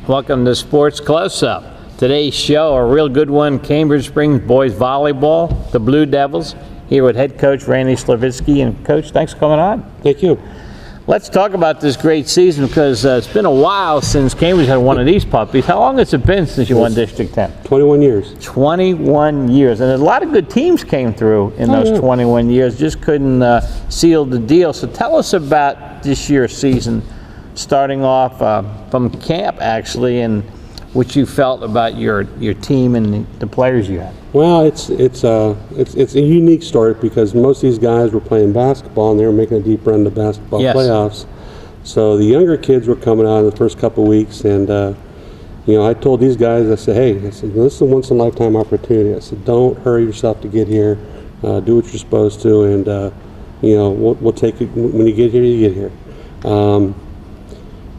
Welcome to Sports Close-Up. Today's show, a real good one, Cambridge Springs boys volleyball, the Blue Devils, here with head coach Randy Sovisky. And Coach, thanks for coming on. Thank you. Let's talk about this great season because it's been a while since Cambridge had one of these puppies. How long has it been since you won District 10? 21 years. 21 years. And a lot of good teams came through in those 21 years, just couldn't seal the deal. So tell us about this year's season, starting off from camp, actually, and what you felt about your team and the players you had. Well, it's a unique story because most of these guys were playing basketball and they were making a deep run to basketball playoffs. So the younger kids were coming out in the first couple of weeks, and I told these guys, I said, hey, this is a once in a lifetime opportunity. I said, don't hurry yourself to get here. Do what you're supposed to, and we'll take it when you get here. You get here.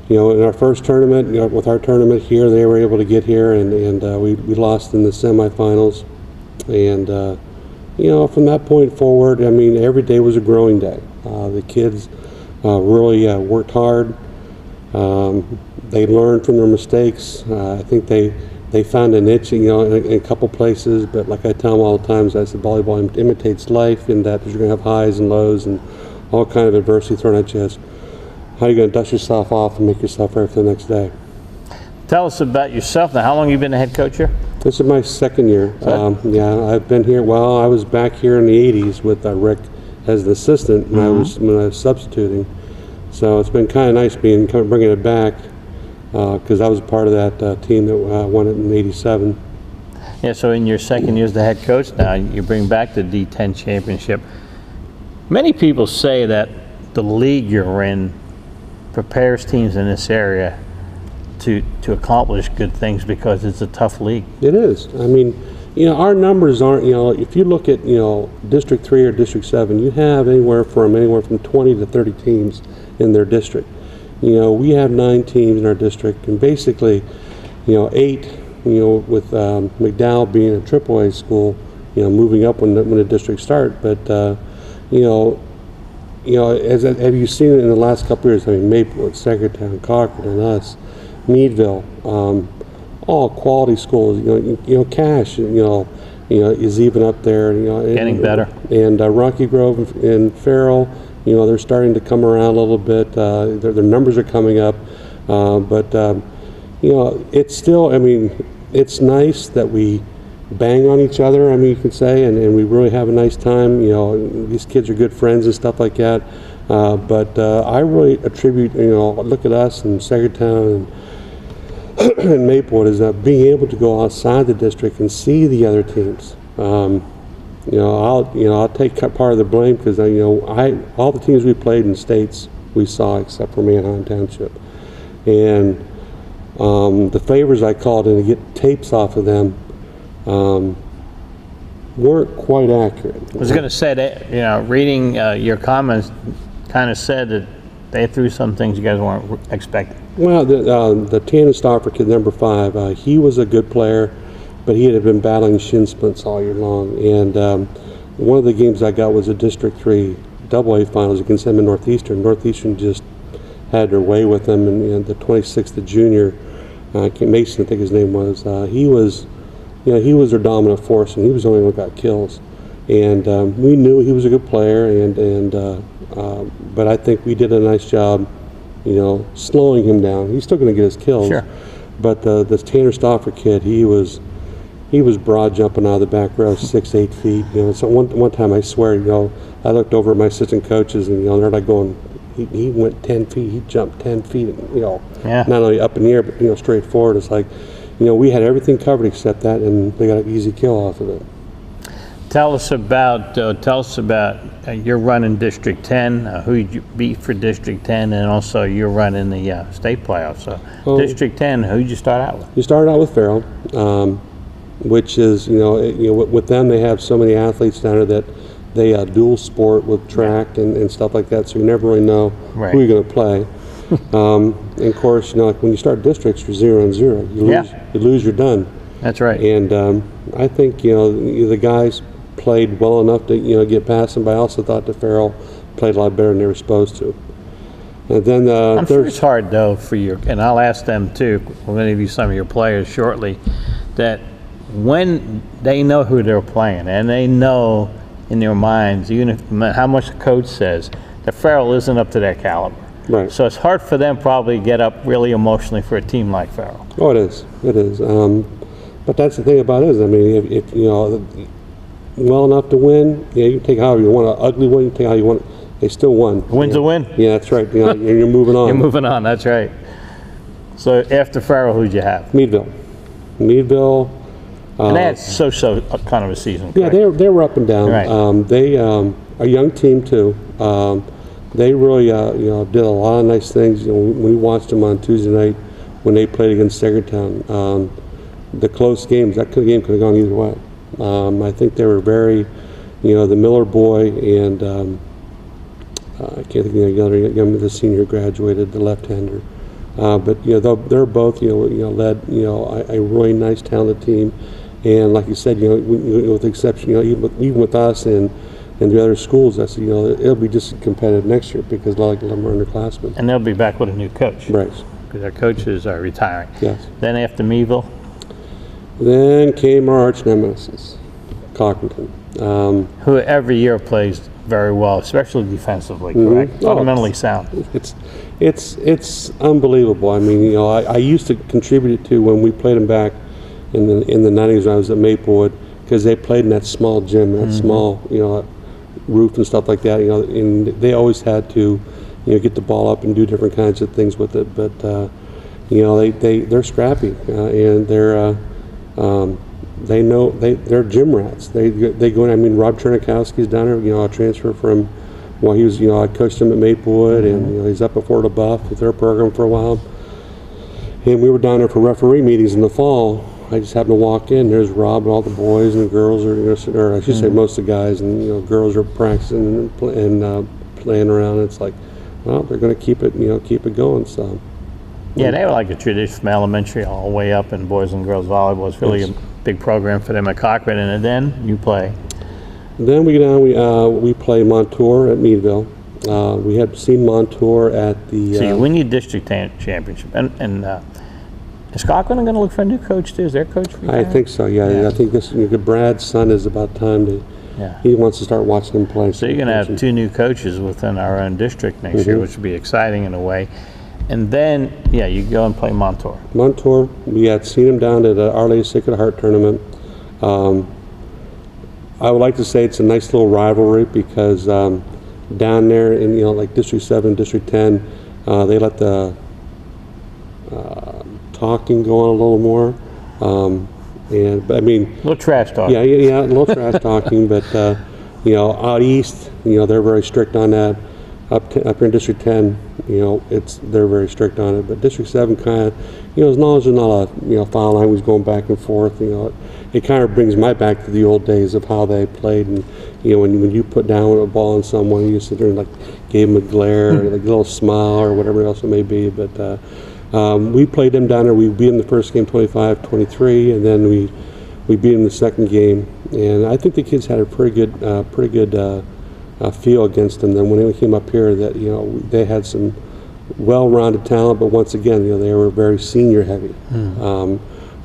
In our first tournament, with our tournament here, they were able to get here, and we lost in the semifinals. And, from that point forward, I mean, every day was a growing day. The kids really worked hard. They learned from their mistakes. I think they found a niche, in a couple places, but like I tell them all the time, I said, volleyball imitates life in that you're going to have highs and lows and all kind of adversity thrown at you. How are you going to dust yourself off and make yourself ready for the next day? Tell us about yourself now. How long have you been the head coach here? This is my second year. I've been here. Well, I was back here in the 80s with Rick as the assistant when I was substituting. So it's been kind of nice bringing it back because I was part of that team that won it in '87. Yeah. So in your second year as the head coach now, you bring back the D10 championship. Many people say that the league you're in prepares teams in this area to accomplish good things because it's a tough league. It is. I mean, our numbers aren't, if you look at, District 3 or District 7, you have anywhere from 20 to 30 teams in their district. We have 9 teams in our district, and basically, 8, with McDowell being a AAA school, moving up when the districts start. But, have you seen it in the last couple of years? I mean, Maple, Secretary, Concord, and us, Meadville, all quality schools. Cash, is even up there. Getting better. And Rocky Grove and Farrell, they're starting to come around a little bit. Their numbers are coming up, but it's still. I mean, it's nice that we bang on each other, you could say, and we really have a nice time. These kids are good friends and stuff like that. But I really attribute, look at us in Secretary and Maplewood is being able to go outside the district and see the other teams. I'll take part of the blame because all the teams we played in states we saw except for Manheim Township, and the favors I called in to get tapes off of them weren't quite accurate. I was going to say that, reading your comments kind of said that they threw some things you guys weren't expecting. Well, the Tanner Stauffer kid, number 5, he was a good player, but he had been battling shin splints all year long. And one of the games I got was a District 3 AA finals against them in Northeastern. Northeastern just had their way with them, and the 26th, the junior, Mason, I think his name was, he was their dominant force, and he was the only one who got kills. And we knew he was a good player, but I think we did a nice job, slowing him down. He's still going to get his kills. Sure. But this Tanner Stauffer kid, he was broad jumping out of the back row, 6-8 feet. So one time I swear, I looked over at my assistant coaches, and they're like going, he went 10 feet, he jumped 10 feet, not only up in the air, but straight forward. It's like, we had everything covered except that, and they got an easy kill off of it. Tell us about your run in District 10, who you beat for District 10, and also your run in the state playoffs. So District 10, who did you start out with? You started out with Farrell, which is, with them they have so many athletes down there that they dual sport with track and stuff like that, so you never really know who you're going to play. And of course, like when you start districts, you're 0-0. You lose, you're done. That's right. And I think the guys played well enough to get past them, but I also thought that Farrell played a lot better than they were supposed to. And then I'm sure it's hard though for you, and I'll ask them too. We're going to interview some of your players shortly. That when they know who they're playing and they know in their minds, even if how much the coach says, that Farrell isn't up to their caliber. Right. So it's hard for them probably to get up really emotionally for a team like Farrell. Oh, it is. It is. But that's the thing about it is, I mean, if you know, well enough to win, yeah, you can take however you want. An ugly win, you can take how you want. They still won. A win's a win. Yeah, that's right. You know, and you're moving on. You're moving on. That's right. So after Farrell, who'd you have? Meadville. Meadville. And they had so kind of a season. Yeah, correct? they were up and down. Right. They a young team too. They really you know, did a lot of nice things. You know, we watched them on Tuesday night when they played against Sagertown. The close games, that game could have gone either way. I think they were very, you know, the Miller boy and I can't think of the other young, the senior graduated, the left-hander. But you know, they're both led a really nice, talented team. And like you said, you know, with the exception, you know, even with us and the other schools, that's, you know, it'll be just competitive next year because a lot of them are underclassmen. And they'll be back with a new coach. Right. Because their coaches are retiring. Yes. Then after Meadville? Then came our arch nemesis, Cochranton. Who every year plays very well, especially defensively, correct? Fundamentally sound. It's unbelievable. I mean, you know, I used to contribute to when we played them back in the 90s when I was at Maplewood, because they played in that small gym, that small, you know, roof and stuff like that. You know, and they always had to, you know, get the ball up and do different kinds of things with it. But you know, they're scrappy and they're gym rats. They go in. I mean, Rob Chernikowski's down there. You know, a transfer from. Well, he was. You know, I coached him at Maplewood, and you know, he's up at Fort LaBeouf with their program for a while. And we were down there for referee meetings in the fall. I just happened to walk in. There's Rob and all the boys and the girls are, you know, or I should say most of the guys, and you know, girls are practicing and playing around. It's like, well, they're going to keep it going. So. Yeah, they were like a tradition from elementary all the way up in boys and girls volleyball. It's really a big program for them at Cochrane. And then you play. Then we play Montour at Meadville. We had seen Montour at the. So you win your district championship, and is Cochrane going to look for a new coach too? Is their coach retiring? I think so. Yeah. I think this Brad's son is about time to. Yeah. He wants to start watching them play. So you're going to have 2 new coaches within our own district next year, which will be exciting in a way. And then, yeah, you go and play Montour. Montour, we had seen him down at Our Lady Sacred Heart tournament. I would like to say it's a nice little rivalry because down there in, you know, like District 7, District 10, they let the talking go on a little more. But I mean, A little trash talk. Yeah, a little trash talking. But you know, out east, you know, they're very strict on that. Up here in District 10, you know, they're very strict on it. But District 7 kind of, you know, as long as there's not a, you know, foul language going back and forth, you know, it kind of brings my back to the old days of how they played. And you know, when you put down a ball on someone, you sit there and like gave them a glare, or like a little smile, or whatever else it may be. But we played them down there. We beat them the first game 25-23, and then we beat them the second game. And I think the kids had a pretty good feel against them. Then when they came up here, that, you know, they had some well-rounded talent, but once again, you know, they were very senior heavy.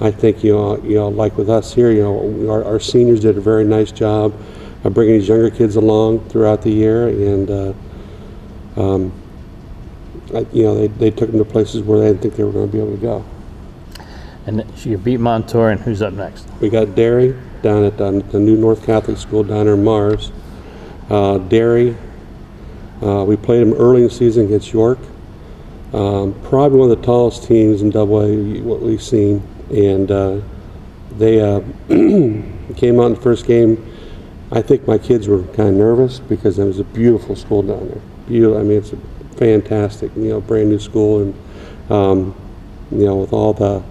I think you know, like with us here, you know, our seniors did a very nice job of bringing these younger kids along throughout the year, and you know, they took them to places where they didn't think they were going to be able to go. And so you beat Montour, and who's up next? We got Derry down at the new North Catholic School down there in Mars. Derry, we played them early in the season against York. Probably one of the tallest teams in AA what we've seen, and they came out in the first game. I think my kids were kind of nervous because it was a beautiful school down there. Beautiful. I mean, it's a fantastic, you know, brand new school, and you know, with all the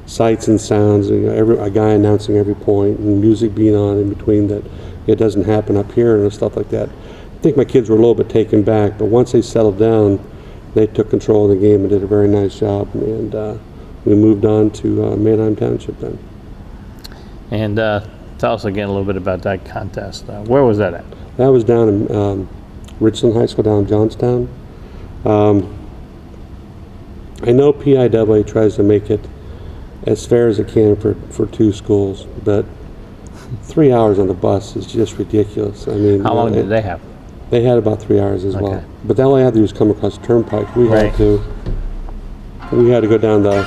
sights and sounds, you know, a guy announcing every point and music being on in between, that it doesn't happen up here and stuff like that. I think my kids were a little bit taken back, but once they settled down, they took control of the game and did a very nice job, and we moved on to Manheim Township then. And tell us again a little bit about that contest. Where was that at? That was down in Richland High School down in Johnstown. I know PIAA tries to make it as fair as it can for two schools, but 3 hours on the bus is just ridiculous. I mean, How long did they have? They had about 3 hours as well. But all they had to do was come across the turnpike. We had to go down the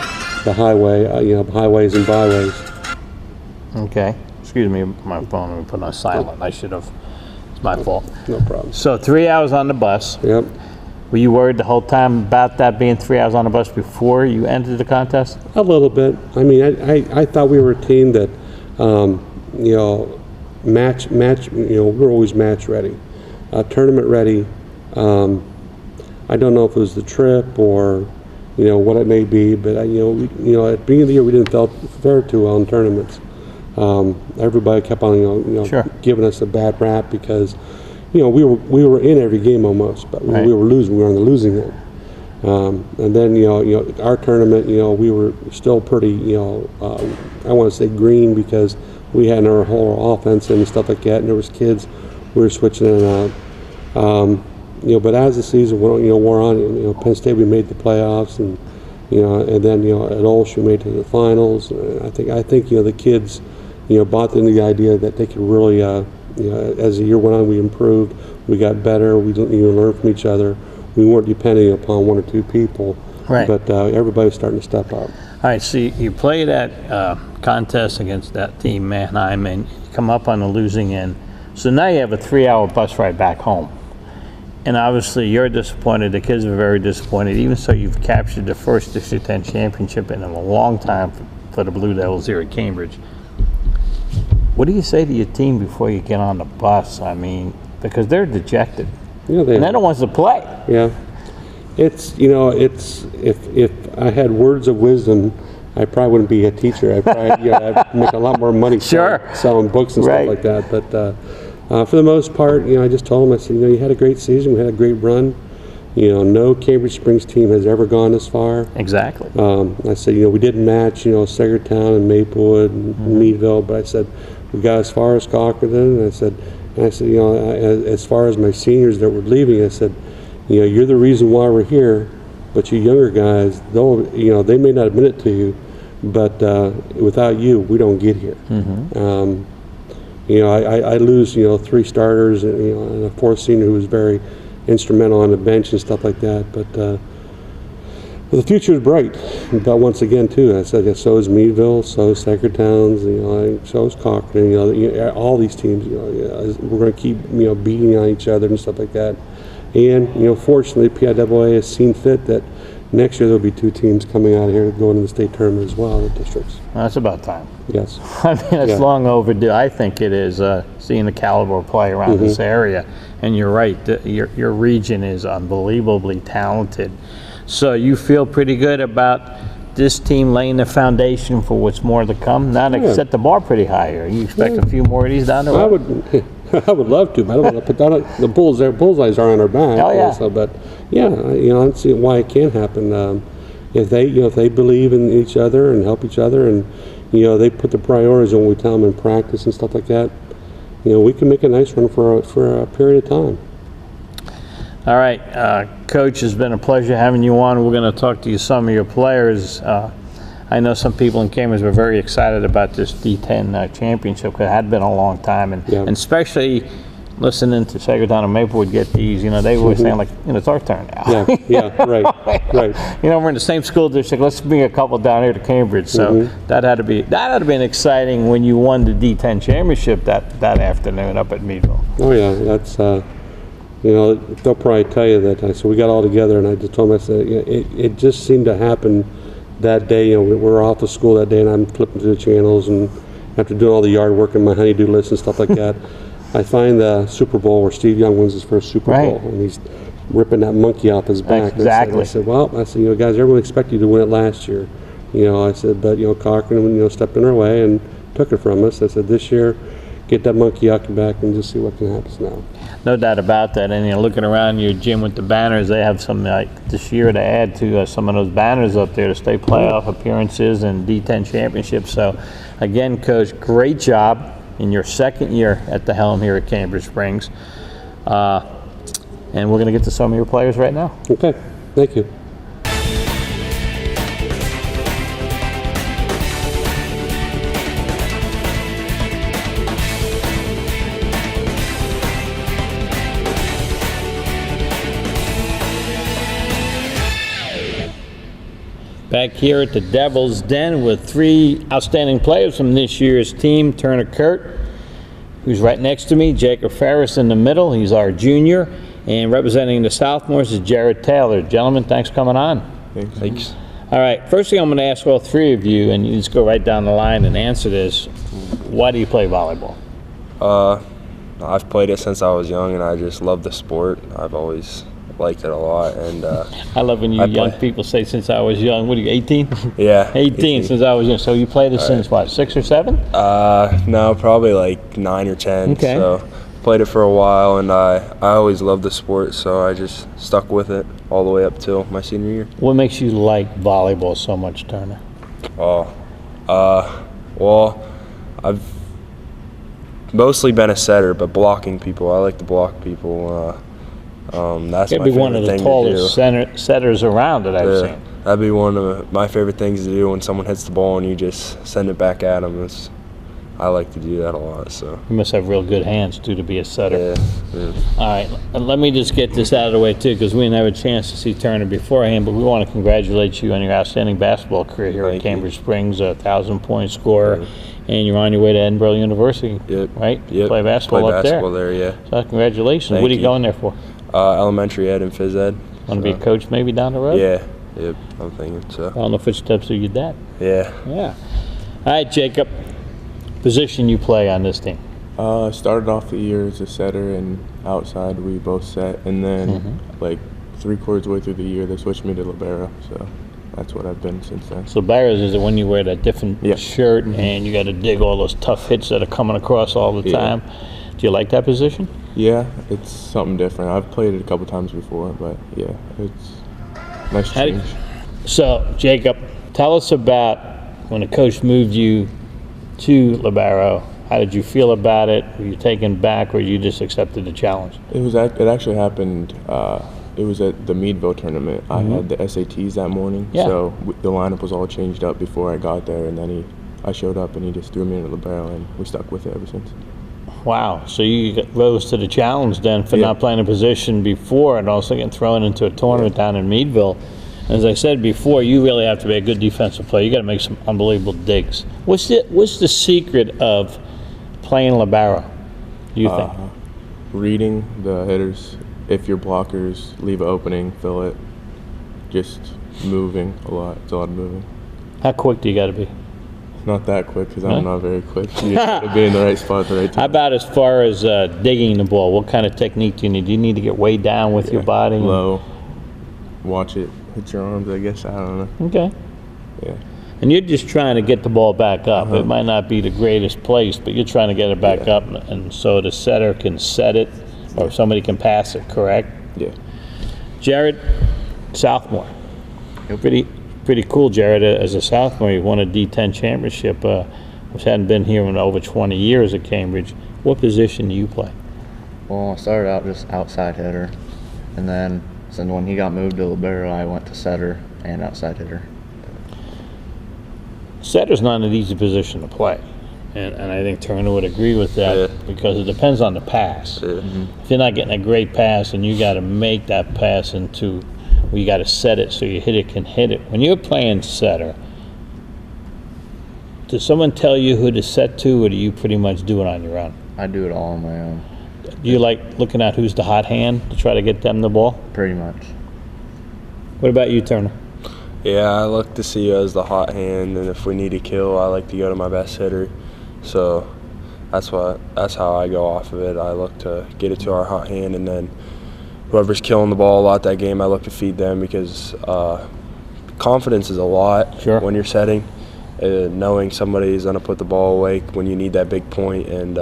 highway, highways and byways. Okay. Excuse me, my phone was put on silent. I should have. It's my fault. No problem. So 3 hours on the bus. Yep. Were you worried the whole time about that being 3 hours on the bus before you entered the contest? A little bit. I mean, I thought we were a team that, match. We're always match ready, tournament ready. I don't know if it was the trip or, what it may be, but at the beginning of the year we didn't fare too well in tournaments. Everybody kept on, Sure. giving us a bad rap because, we were in every game almost, but we were losing. We were on the losing end. And then, our tournament, we were still pretty, I want to say green because we had our whole offense and stuff like that, and there was kids we were switching in and out. But as the season wore on, Penn State, we made the playoffs, and and then at Olsh we made it to the finals. I think the kids bought into the idea that they could really as the year went on, we improved, we got better, we learned from each other. We weren't depending upon one or two people, but everybody's starting to step up. All right, so you play that contest against that team, Mannheim, and you come up on the losing end. So now you have a 3-hour bus ride back home. And obviously you're disappointed, the kids are very disappointed, even so you've captured the first District 10 championship in a long time for the Blue Devils here at Cambridge. What do you say to your team before you get on the bus? I mean, because they're dejected. And they don't want to play. Yeah. It's, if I had words of wisdom, I probably wouldn't be a teacher. I'd probably I'd make a lot more money selling books and stuff like that. But for the most part, I just told them, I said, you had a great season, we had a great run. No Cambridge Springs team has ever gone this far. Exactly. I said, we didn't match, Sagertown and Maplewood and Meadville, but I said, we got as far as Cochran, and I said, as far as my seniors that were leaving, I said, you're the reason why we're here, but you younger guys, they may not admit it to you, but without you, we don't get here. I lose, 3 starters and a 4th senior who was very instrumental on the bench and stuff like that. But the future is bright. But once again, too, I said, so is Meadville, so is Sagertowns, so is Cochran. All these teams, we're going to keep, beating on each other and stuff like that. And fortunately, PIAA has seen fit that next year there'll be 2 teams coming out of here going to the state tournament as well, the districts. Well, that's about time. Yes. I mean, it's long overdue. I think it is, seeing the caliber of play around this area. And you're right, your region is unbelievably talented. So you feel pretty good about this team laying the foundation for what's more to come? Now they set the bar pretty high here. You expect a few more of these down the road? I would love to, but I don't want to put down the bullseyes are on our back. Oh, yeah. But I don't see why it can't happen. If they believe in each other and help each other, and they put the priorities on what we tell them in practice and stuff like that, we can make a nice run for a period of time. All right, Coach, it's been a pleasure having you on. We're going to talk to you some of your players. I know some people in Cambridge were very excited about this D10 championship because it had been a long time, and especially listening to Sagertown and Maplewood get these, they were saying like, it's our turn now. Right. We're in the same school district. Let's bring a couple down here to Cambridge. So that had to be an exciting when you won the D10 championship that afternoon up at Meadville. Oh yeah, that's they'll probably tell you that. So we got all together, and I just told them, I said, it just seemed to happen that day. We were off of school that day, and I'm flipping through the channels, and after doing all the yard work and my honeydew list and stuff like that, I find the Super Bowl where Steve Young wins his first Super Bowl, and he's ripping that monkey off his back. Exactly. I said, guys, everyone expected you to win it last year. I said, but Cochran, stepped in our way and took it from us. I said, this year, get that monkey off your back and just see what can happen now. No doubt about that. And looking around your gym with the banners, they have some this year to add to some of those banners up there to state playoff appearances and D10 championships. So, again, Coach, great job in your second year at the helm here at Cambridge Springs. And we're going to get to some of your players right now. Okay, thank you. Back here at the Devil's Den with 3 outstanding players from this year's team. Turner Kurt, who's right next to me. Jacob Ferris in the middle. He's our junior. And representing the sophomores is Jared Taylor. Gentlemen, thanks for coming on. Thanks. All right, first thing I'm going to ask all 3 of you, and you just go right down the line and answer this. Why do you play volleyball? I've played it since I was young, and I just love the sport. I've always liked it a lot, and I love when you young people say since I was young. What are you, 18? Yeah. 18 since I was young. So you played it since what, 6 or 7? No, probably like 9 or 10. Okay. So played it for a while, and I always loved the sport, so I just stuck with it all the way up till my senior year. What makes you like volleyball so much, Turner? Well, I've mostly been a setter, but blocking people, I like to block people. That's You'd my be favorite one of the thing to tallest do. setters around that I've Yeah, seen. that'd be one of my favorite things to do when someone hits the ball and you just send it back at them. I like to do that a lot. So. You must have real good hands too to be a setter. Yeah. All right, and let me just get this out of the way too, because we didn't have a chance to see Turner beforehand, but we want to congratulate you on your outstanding basketball career here at Thank you. Cambridge Springs, a 1,000-point scorer, and you're on your way to Edinburgh University, Yep. right? Yep. Play basketball Play up basketball there. there, yeah. So congratulations. Thank What are you you. going there for? Elementary ed and phys ed. Want to be a coach maybe down the road? Yeah. Yep. I'm thinking so. Following the footsteps of your dad. Yeah. Yeah. All right, Jacob. Position you play on this team? I started off the year as a setter, and outside we both set, and then like 3/4 way through the year they switched me to libero, so that's what I've been since then. So Barrows is it when you wear that different Yeah. shirt and you got to dig all those tough hits that are coming across all the Yeah. time. Do you like that position? Yeah, it's something different. I've played it a couple times before, but yeah, it's nice How do- change. So Jacob, tell us about when the coach moved you to libero. How did you feel about it? Were you taken back, or you just accepted the challenge? It actually happened. It was at the Meadville tournament. I had the SATs that morning, Yeah. so the lineup was all changed up before I got there, and then I showed up and he just threw me in the libero, and we stuck with it ever since. Wow. So you rose to the challenge then for Yeah. not playing a position before and also getting thrown into a tournament down in Meadville. As I said before, you really have to be a good defensive player. You got to make some unbelievable digs. What's the secret of playing libero, you think? Reading the hitters. If your blockers leave an opening, fill it. Just moving a lot. It's a lot of moving. How quick do you got to be? Not that quick because Huh? I'm not very quick. You just got to be in the right spot at the right How time. about as far as digging the ball? What kind of technique do you need? Do you need to get way down with your body? Low. Watch it hit your arms, I guess. I don't know. Okay. Yeah. And you're just trying to get the ball back up. It might not be the greatest place, but you're trying to get it back up, and so the setter can set it, or somebody can pass it, correct? Yeah. Jared, sophomore. Pretty cool, Jared. As a sophomore, you won a D10 championship, which hadn't been here in over 20 years at Cambridge. What position do you play? Well, I started out just outside hitter, and then since when he got moved to libero, I went to setter and outside hitter. Setter's not an easy position to play, and I think Turner would agree with that Yeah. because it depends on the pass. Yeah. If you're not getting a great pass, and you got to make that pass into, well, you got to set it so your hitter can hit it. When you're playing setter, does someone tell you who to set to, or do you pretty much do it on your own? I do it all on my own, Do you like looking at who's the hot hand to try to get them the ball? pretty much. What about you, Turner? Yeah, I look to see you as the hot hand, and if we need a kill, I like to go to my best hitter. So that's how I go off of it. I look to get it to our hot hand, and then whoever's killing the ball a lot that game, I look to feed them because confidence is a lot Sure. when you're setting. Knowing somebody's going to put the ball away when you need that big point, and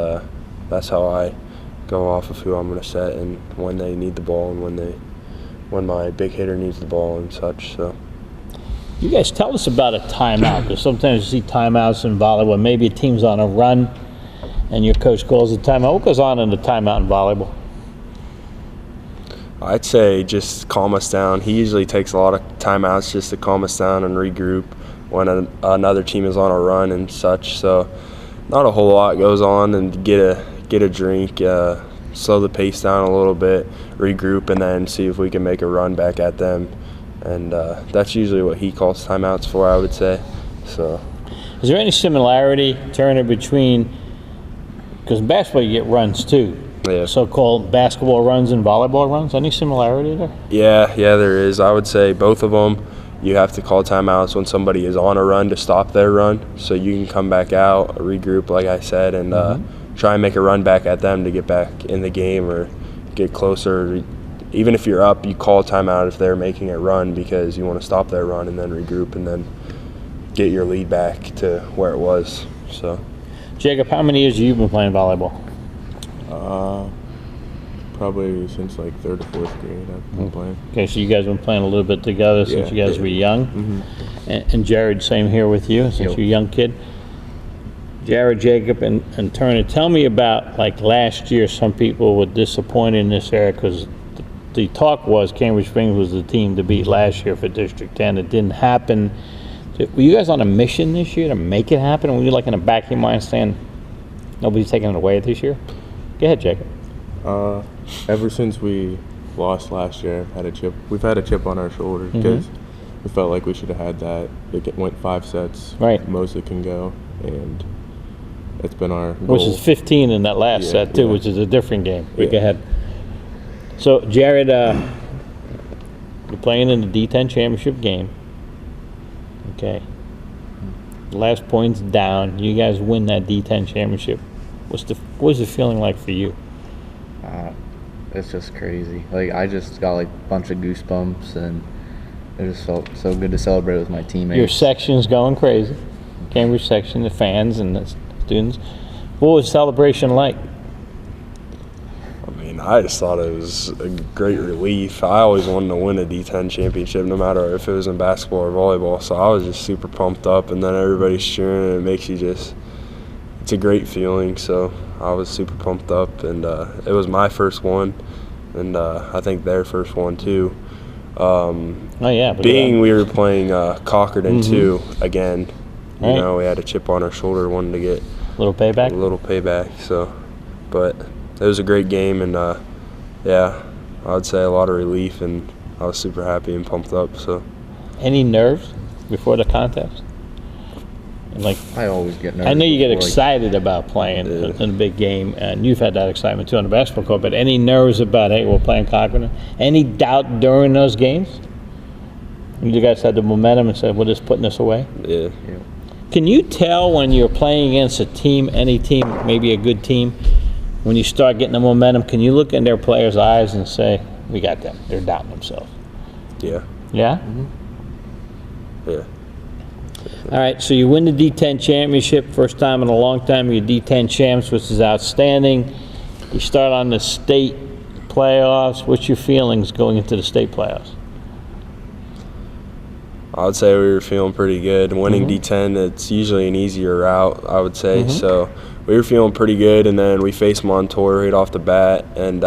that's how I go off of who I'm going to set and when they need the ball and when my big hitter needs the ball and such. So. You guys tell us about a timeout, because sometimes you see timeouts in volleyball. Maybe a team's on a run and your coach calls a timeout. What goes on in the timeout in volleyball? I'd say just calm us down. He usually takes a lot of timeouts just to calm us down and regroup when another team is on a run and such. So not a whole lot goes on, and get a drink, slow the pace down a little bit, regroup, and then see if we can make a run back at them. And that's usually what he calls timeouts for, I would say. So, is there any similarity, Turner, between, because in basketball you get runs too, so-called basketball runs and volleyball runs? Any similarity there? Yeah, there is. I would say both of them, you have to call timeouts when somebody is on a run to stop their run, so you can come back out, regroup, like I said, and try and make a run back at them to get back in the game or get closer. Even if you're up, you call timeout if they're making a run because you want to stop their run and then regroup and then get your lead back to where it was. So, Jacob, how many years have you been playing volleyball? Probably since like 3rd or 4th grade I've been playing. Okay, so you guys have been playing a little bit together since you guys were young. And Jared, same here with you, since you're a young kid. Jared, Jacob, and Turner, tell me about, like, last year. Some people were disappointed in this area because the talk was Cambridge Springs was the team to beat last year for District 10. It didn't happen. Were you guys on a mission this year to make it happen? Or were you, like, in the back of your mind saying nobody's taking it away this year? Go ahead, Jacob. Ever since we lost last year, we've had a chip on our shoulder because we felt like we should have had that. It went 5 sets, right? Most it can go, and it's been our goal. Which is 15 in that last set too, which is a different game. Go ahead. So, Jared, you're playing in the D10 championship game. Okay. Last point's down. You guys win that D10 championship. What was the feeling like for you? It's just crazy. Like, I just got like a bunch of goosebumps, and it just felt so good to celebrate with my teammates. Your section's going crazy. Cambridge section, the fans and the students. What was the celebration like? I mean, I just thought it was a great relief. I always wanted to win a D10 championship, no matter if it was in basketball or volleyball. So I was just super pumped up, and then everybody's cheering, and it makes you just, it's a great feeling. So I was super pumped up, and it was my first one, and I think their first one too. We were playing Cockerton too again. You know, we had a chip on our shoulder, wanted to get a little payback. So, but it was a great game, and I would say a lot of relief, and I was super happy and pumped up. So, any nerves before the contest? Like, I always get nervous. I know you get excited about playing in a big game, and you've had that excitement too on the basketball court. But any nerves about, hey, we're playing Cochrane? Any doubt during those games? You guys had the momentum and said, we're just putting this away? Yeah. Can you tell when you're playing against a team, any team, maybe a good team, when you start getting the momentum, can you look in their players' eyes and say, we got them, they're doubting themselves? Yeah. Yeah? Yeah. All right, so you win the D10 championship, first time in a long time you're D10 champs, which is outstanding. You start on the state playoffs. What's your feelings going into the state playoffs? I would say we were feeling pretty good. Winning D10, it's usually an easier route, I would say. So we were feeling pretty good, and then we faced Montour right off the bat, and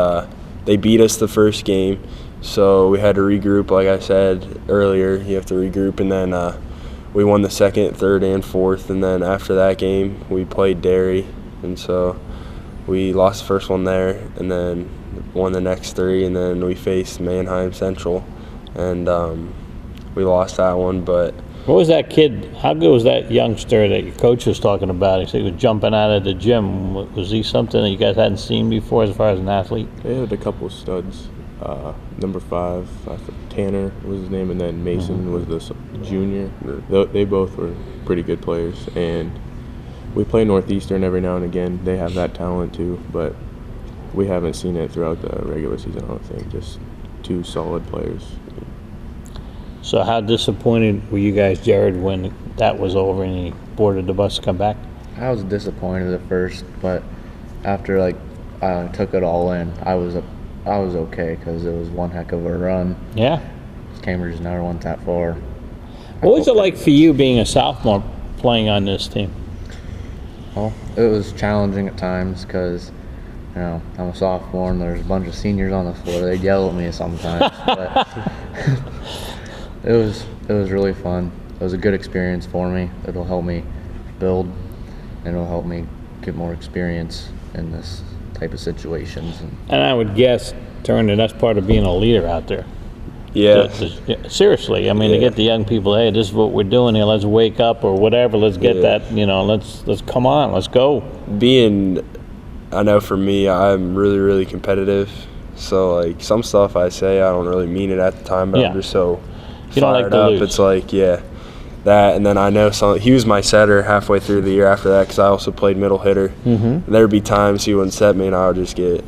they beat us the first game. So we had to regroup, like I said earlier. You have to regroup, and then we won the second, third, and fourth. And then after that game, we played Derry, and so we lost the first one there, and then won the next 3, and then we faced Mannheim Central, and we lost that one. But what was that kid? How good was that youngster that your coach was talking about? He said he was jumping out of the gym. Was he something that you guys hadn't seen before as far as an athlete? They had a couple of studs. Number 5, Tanner was his name, and then Mason was the junior. They both were pretty good players, and we play Northeastern every now and again. They have that talent too, but we haven't seen it throughout the regular season, I don't think. Just 2 solid players. So how disappointed were you guys, Jared, when that was over and he boarded the bus to come back? I was disappointed at first, but after I took it all in, I was okay because it was one heck of a run. Yeah. Cambridge never went that far. What was it like for you being a sophomore playing on this team? Well, it was challenging at times because You know, I'm a sophomore and there's a bunch of seniors on the floor. They yell at me sometimes, but it was really fun. It was a good experience for me. It'll help me build, and it'll help me get more experience in this type of situations. And I would guess, Turner, that's part of being a leader out there. Yeah. Seriously, I mean, to get the young people, hey, this is what we're doing here. Let's wake up or whatever. Let's get that. You know, let's come on. Let's go. I know for me, I'm really, really competitive. So like some stuff I say, I don't really mean it at the time, but I'm just so fired up. Lose. It's like, that. And then I know he was my setter halfway through the year after that, because I also played middle hitter. There'd be times he wouldn't set me, and I would get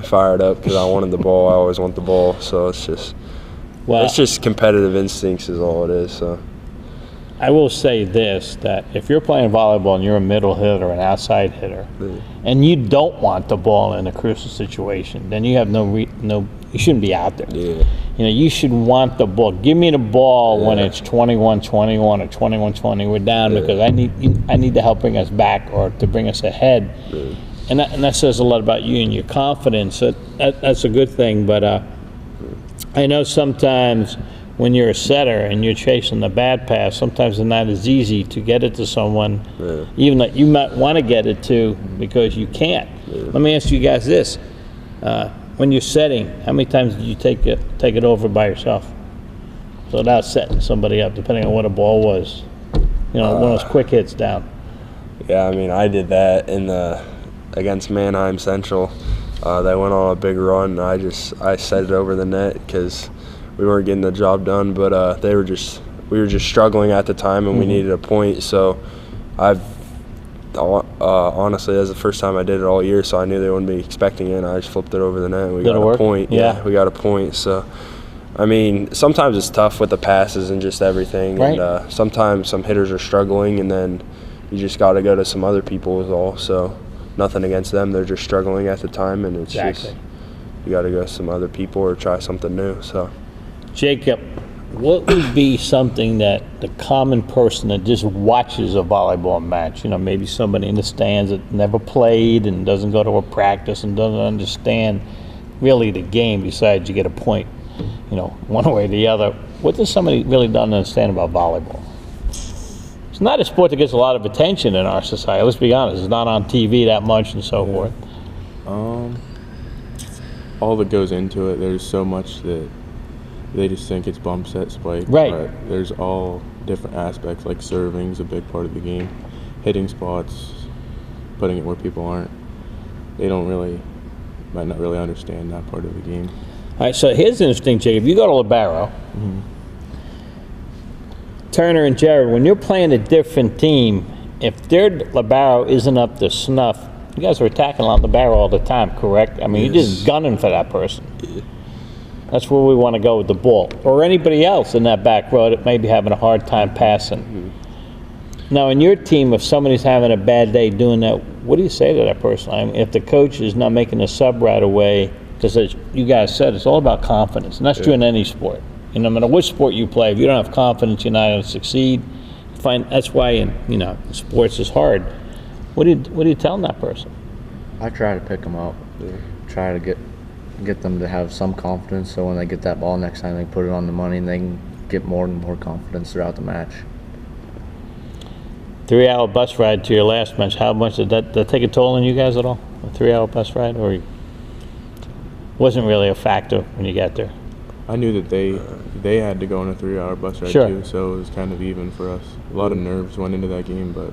fired up because I wanted the ball. I always want the ball. So it's just competitive instincts is all it is. So I will say this, that if you're playing volleyball and you're a middle hitter, an outside hitter, and you don't want the ball in a crucial situation, then you have you shouldn't be out there. You know, you should want the ball. Give me the ball when it's 21-21 or 21-20. We're down because I need to help bring us back or to bring us ahead. And that says a lot about you and your confidence. That's a good thing. But I know sometimes when you're a setter and you're chasing the bad pass, sometimes it's not as easy to get it to someone, even that you might want to get it to, because you can't. Let me ask you guys this. When you're setting, how many times did you take it over by yourself? So without setting somebody up, depending on what a ball was. You know, one of those quick hits down. Yeah, I mean, I did that against Mannheim Central. They went on a big run, and I set it over the net because we weren't getting the job done, but we were just struggling at the time, and we needed a point. So honestly, that's the first time I did it all year, so I knew they wouldn't be expecting it, and I just flipped it over the net, and we got a point. Yeah, we got a point. So, I mean, sometimes it's tough with the passes and just everything, and sometimes some hitters are struggling, and then you just got to go to some other people is all. So, nothing against them. They're just struggling at the time, and it's just you got to go to some other people or try something new. So, Jacob, what would be something that the common person that just watches a volleyball match, you know, maybe somebody in the stands that never played and doesn't go to a practice and doesn't understand really the game besides you get a point, you know, one way or the other, what does somebody really don't understand about volleyball? It's not a sport that gets a lot of attention in our society, let's be honest. It's not on TV that much and so forth. All that goes into it, there's so much that they just think it's bump, set, spike. Right. But there's all different aspects, like serving's a big part of the game, hitting spots, putting it where people aren't. They might not really understand that part of the game. All right, so here's interesting, Jacob. You go to Libero. Turner and Jared, when you're playing a different team, if their Libero isn't up to snuff, you guys are attacking on Libero all the time, correct? I mean, you're just gunning for that person. That's where we want to go with the ball. Or anybody else in that back row that may be having a hard time passing. Now, in your team, if somebody's having a bad day doing that, what do you say to that person? I mean, if the coach is not making a sub right away, because as you guys said, it's all about confidence, and that's true in any sport. And no matter what sport you play, if you don't have confidence, you're not going to succeed. That's why sports is hard. What are you telling that person? I try to pick them up. Try to get them to have some confidence, so when they get that ball next time, they put it on the money, and they can get more and more confidence throughout the match. 3-hour bus ride to your last match. How much did that take a toll on you guys at all? A 3-hour bus ride, or wasn't really a factor when you got there? I knew that they had to go on a 3-hour bus ride too, so it was kind of even for us. A lot of nerves went into that game, but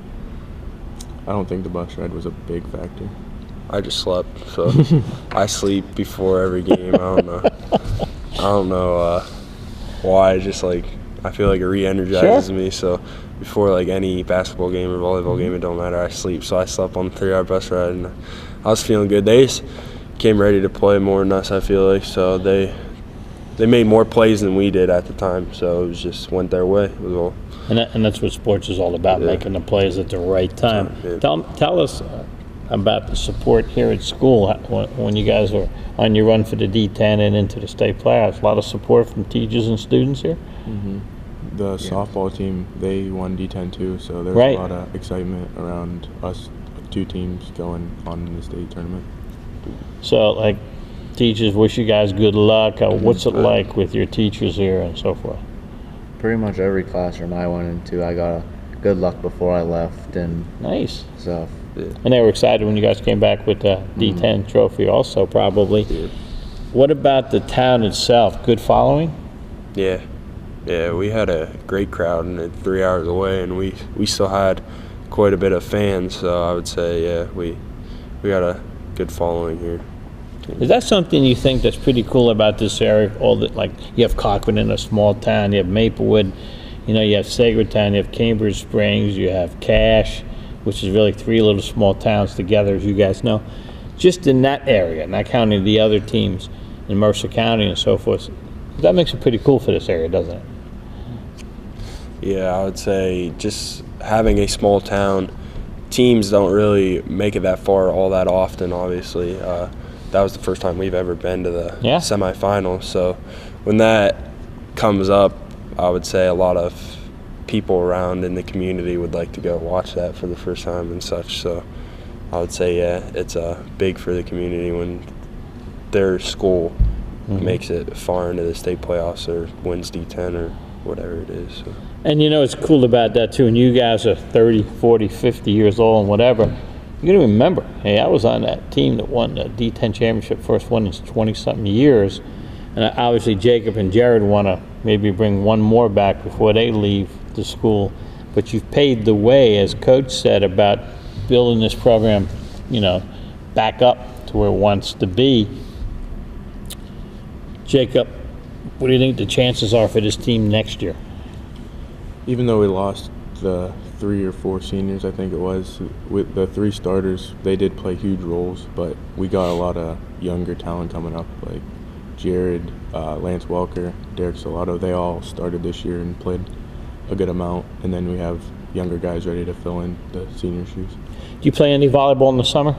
I don't think the bus ride was a big factor. I just slept, so I sleep before every game. I don't know why. Just like I feel like it re-energizes me. So before like any basketball game or volleyball game, it don't matter. I sleep. So I slept on the 3-hour bus ride, and I was feeling good. They just came ready to play more than us, I feel like. So they made more plays than we did at the time. So it just went their way. It was all. And that's what sports is all about, making the plays at the right time. Tell us about the support here at school when you guys are on your run for the D10 and into the state playoffs. A lot of support from teachers and students here. The softball team, they won D10 too, so there's a lot of excitement around us two teams going on in the state tournament. So, like, teachers wish you guys good luck. What's it like with your teachers here and so forth? Pretty much every classroom I went into, I got a good luck before I left and Nice. stuff. And they were excited when you guys came back with the D10 trophy also, probably. Yeah. What about the town itself? Good following? Yeah. Yeah, we had a great crowd, and it's 3 hours away, and we still had quite a bit of fans. So I would say, yeah, we got a good following here. Is that something you think that's pretty cool about this area? All that, like, you have Cochran in a small town, you have Maplewood, you know, you have Sagertown, you have Cambridge Springs, you have Cache, which is really 3 little small towns together, as you guys know. Just in that area, not counting the other teams in Mercer County and so forth, that makes it pretty cool for this area, doesn't it? Yeah, I would say just having a small town, teams don't really make it that far all that often, obviously. That was the first time we've ever been to the semifinal. So when that comes up, I would say a lot of people around in the community would like to go watch that for the first time and such. So I would say, yeah, it's big for the community when their school makes it far into the state playoffs or wins D10 or whatever it is. So. And you know, it's cool about that too, and you guys are 30, 40, 50 years old and whatever, you're going to remember, hey, I was on that team that won the D10 championship, first one in 20-something years, and obviously Jacob and Jared want to maybe bring one more back before they leave the school, but you've paved the way, as Coach said, about building this program, you know, back up to where it wants to be. Jacob, what do you think the chances are for this team next year? Even though we lost the 3 or 4 seniors, I think it was, with the 3 starters, they did play huge roles, but we got a lot of younger talent coming up, like Jared, Lance Welker, Derek Salato. They all started this year and played a good amount, and then we have younger guys ready to fill in the senior shoes. Do you play any volleyball in the summer?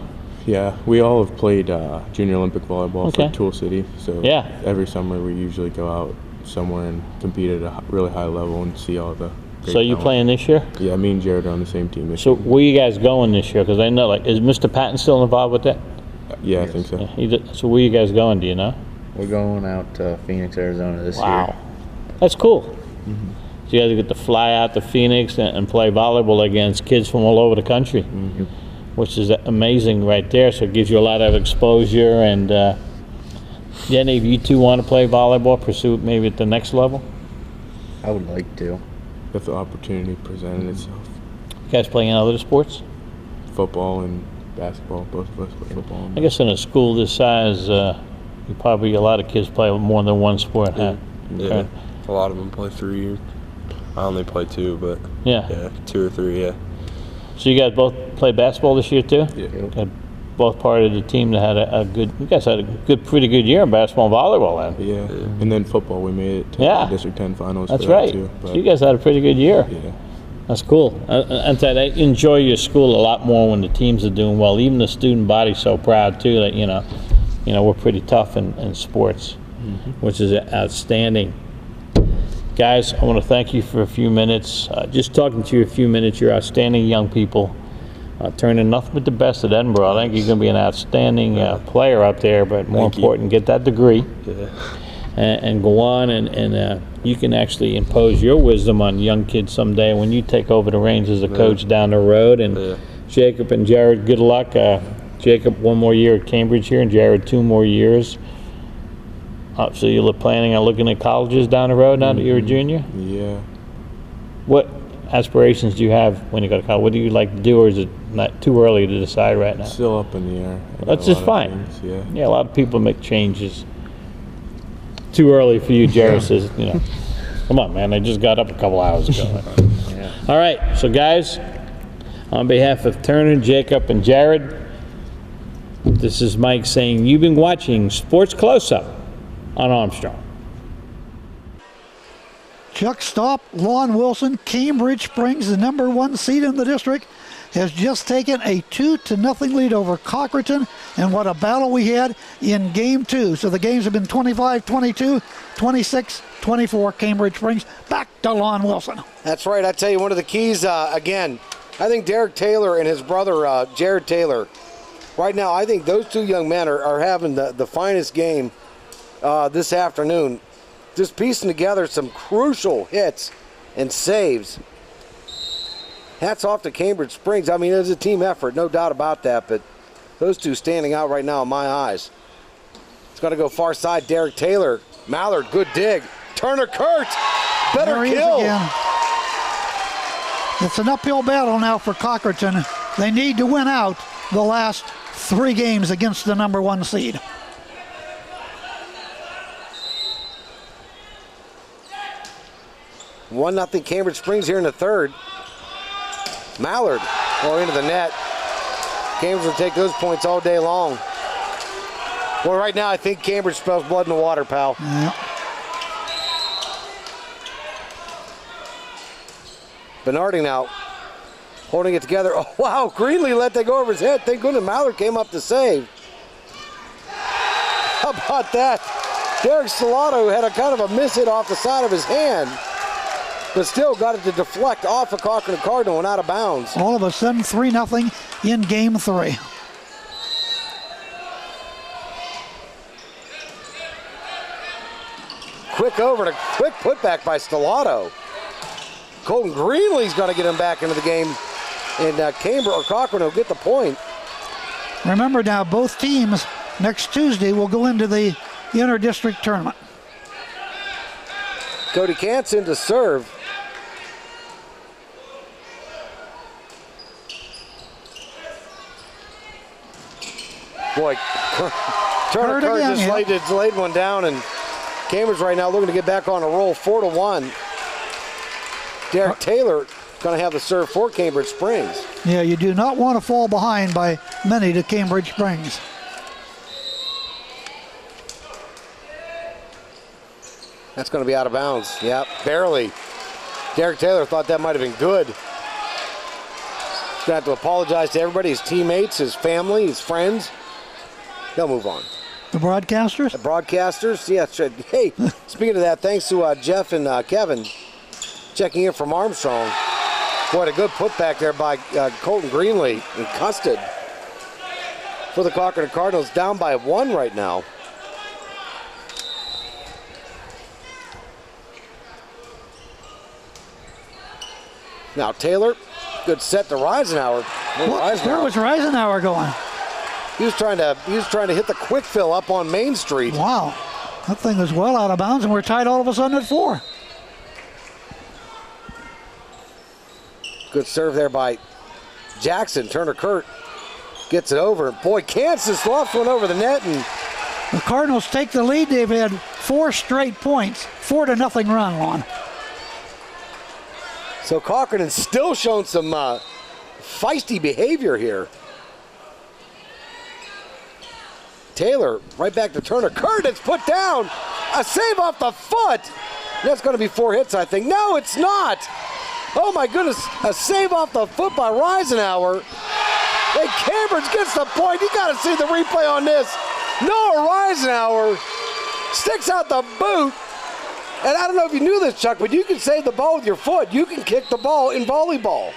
Yeah, we all have played junior Olympic volleyball for Tool City, so every summer we usually go out somewhere and compete at a really high level and see all the great So you talent. playing this year? Yeah, me and Jared are on the same team this So year. where you guys going this year? Because I know, like, is Mr. Patton still involved with that? Yeah, I think so. Yeah, so where you guys going, do you know? We're going out to Phoenix, Arizona this Wow. year. That's cool. So you guys get to fly out to Phoenix and play volleyball against kids from all over the country, which is amazing right there. So it gives you a lot of exposure. And do any of you two want to play volleyball, pursue it maybe at the next level? I would like to. If the opportunity presented itself. You guys play any other sports? Football and basketball, both of us play football. I guess in a school this size, you probably, a lot of kids play more than one sport, huh? Yeah, a lot of them play 3. I only play 2, but Yeah. 2 or 3, yeah. So you guys both play basketball this year too? Yeah. Both part of the team that had a good, you guys had a pretty good year in basketball and volleyball then. Yeah, and then football, we made it to the District 10 finals. That's for that right. Too, So you guys had a pretty good year. Yeah. That's cool. And I enjoy your school a lot more when the teams are doing well. Even the student body's so proud too that, you know, we're pretty tough in sports, which is outstanding. Guys, I want to thank you for a few minutes. Just talking to you a few minutes, you're outstanding young people. Turning nothing but the best at Edinburgh. I think you're going to be an outstanding player up there, but more important, get that degree and go on, and you can actually impose your wisdom on young kids someday when you take over the reins as a coach down the road. And Jacob and Jared, good luck. Jacob, 1 more year at Cambridge here, and Jared, 2 more years. So you're planning on looking at colleges down the road now that you're a junior? Yeah. What aspirations do you have when you go to college? What do you like to do, or is it not too early to decide right now? Still up in the air. That's just fine. Yeah, a lot of people make changes. Too early for you, Jared says, come on, man, I just got up a couple hours ago. All right, so guys, on behalf of Turner, Jacob, and Jared, this is Mike saying you've been watching Sports Close-Up on Armstrong. Chuck Stop, Lon Wilson, Cambridge Springs, the #1 seed in the district, has just taken a 2-0 lead over Cochran, and what a battle we had in Game 2. So the games have been 25-22, 26-24, Cambridge Springs. Back to Lon Wilson. That's right. I tell you, one of the keys, again, I think Derek Taylor and his brother, Jared Taylor, right now, I think those two young men are having the finest game this afternoon. Just piecing together some crucial hits and saves. Hats off to Cambridge Springs. I mean, it was a team effort, no doubt about that, but those two standing out right now in my eyes. It's got to go far side. Derek Taylor. Mallard, good dig. Turner Kurt, better There he is kill. again. It's an uphill battle now for Cochranton. They need to win out the last 3 games against the number 1 seed. One nothing Cambridge Springs here in the third. Mallard going into the net. Cambridge will take those points all day long. Well, right now I think Cambridge spells blood in the water, pal. Yeah. Bernarding now holding it together. Oh, wow, Greenlee let that go over his head. Thank goodness Mallard came up to save. How about that? Derek Stellato had a kind of a miss hit off the side of his hand, but still got it to deflect off of Cochran Cardinal and out of bounds. All of a sudden, 3-0 in game 3. Quick putback by Stellato. Colton Greenlee's got to get him back into the game, and Cambridge or Cochran will get the point. Remember now, both teams next Tuesday will go into the inter-district tournament. Cody Canson to serve. Boy, Turner Hurt Kurt again, just yeah. laid one down, and Cambridge right now looking to get back on a roll, 4-1. Derek Taylor going to have the serve for Cambridge Springs. Yeah, you do not want to fall behind by many to Cambridge Springs. That's going to be out of bounds. Yep, barely. Derek Taylor thought that might have been good. He's going to have to apologize to everybody, his teammates, his family, his friends. They'll move on. The broadcasters? The broadcasters, yeah. Hey, speaking of that, thanks to Jeff and Kevin checking in from Armstrong. Boy, a good putback there by Colton Greenlee and Custard for the Cochran Cardinals, down by 1 right now. Now Taylor, good set to Reisenauer. Where was Reisenauer going? He was trying to hit the quick fill up on Main Street. Wow, that thing was well out of bounds, and we're tied all of a sudden at 4. Good serve there by Jackson. Turner Kurt gets it over. Boy, Kansas lofts one over the net, and The Cardinals take the lead. They've had 4 straight points, 4-0 run, Lon. so Cochran has still shown some feisty behavior here. Taylor right back to Turner. Kurt, it's put down. A save off the foot. That's going to be 4 hits, I think. No, it's not. Oh my goodness, a save off the foot by Reisenauer. And Cambridge gets the point. You got to see the replay on this. Noah Reisenauer sticks out the boot. And I don't know if you knew this, Chuck, but you can save the ball with your foot. You can kick the ball in volleyball.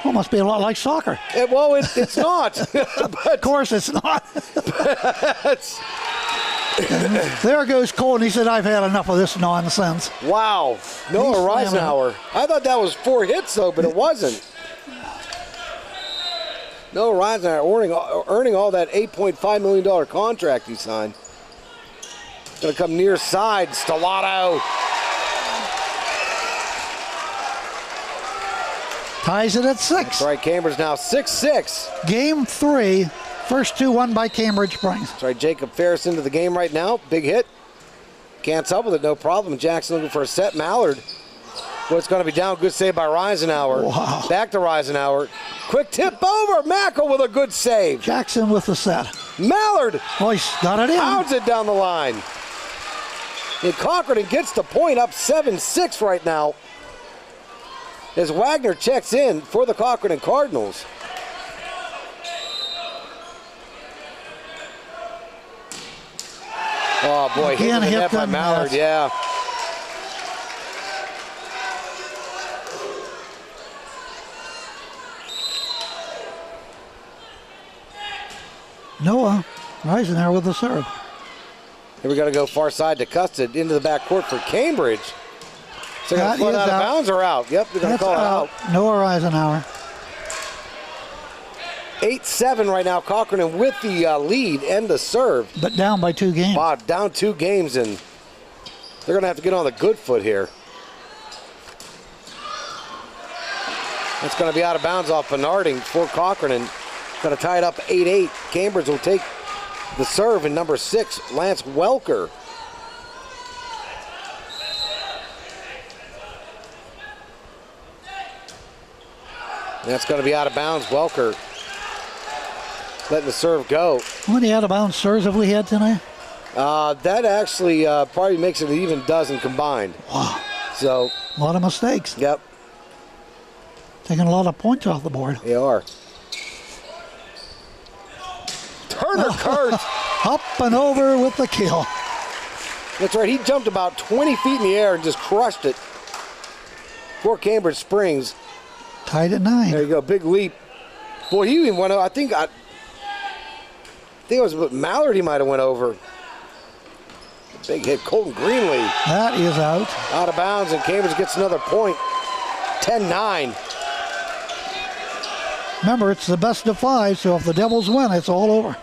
Well, must be a lot like soccer. It's not. Of course it's not. There goes Cole, and he said, I've had enough of this nonsense. Wow. Noah He's slamming Reisenauer. I thought that was 4 hits, though, but it wasn't. Noah Reisenauer earning all that $8.5 million contract he signed. Going to come near side. Stellato. Ties it at 6. That's right, Cambridge now 6-6. Game 3, first 2 won by Cambridge Springs. That's right, Jacob Ferris into the game right now. Big hit. Can't up with it, no problem. Jackson looking for a set. Mallard. Well, it's going to be down. Good save by Reisenauer. Wow. Back to Reisenauer. Quick tip over. Mackel with a good save. Jackson with the set. Mallard Oh, he's got it in. pounds it down the line. And Cochran gets the point, up 7-6 right now, as Wagner checks in for the Cochran Cardinals. Oh boy, hit Again, in the hit net by them, Mallard, yes. yeah. Noah Reisenauer with the serve. Here we got to go far side to Custard into the back court for Cambridge. So they're going to flood out of bounds or out? Yep, they're going to call it out. Noah Reisenauer. 8-7 right now. Cochran with the lead and the serve. But down by 2 games. Wow, down 2 games, and they're going to have to get on the good foot here. It's going to be out of bounds off Bernarding for Cochran, and going to tie it up 8-8. Cambridge will take the serve in number 6, Lance Welker. And that's going to be out of bounds. Welker letting the serve go. How many out-of-bounds serves have we had tonight? That actually probably makes it an even dozen combined. Wow. So a lot of mistakes. Yep. Taking a lot of points off the board. They are. Turner Kurt. Up and over with the kill. That's right. He jumped about 20 feet in the air and just crushed it for Cambridge Springs. Tied at 9. There you go. Big leap. Boy, he even went over. I think it was Mallard he might have went over. Big hit. Colton Greenlee. That is out. Out of bounds, and Cambridge gets another point. 10-9. Remember, it's the best of 5, so if the Devils win, it's all over.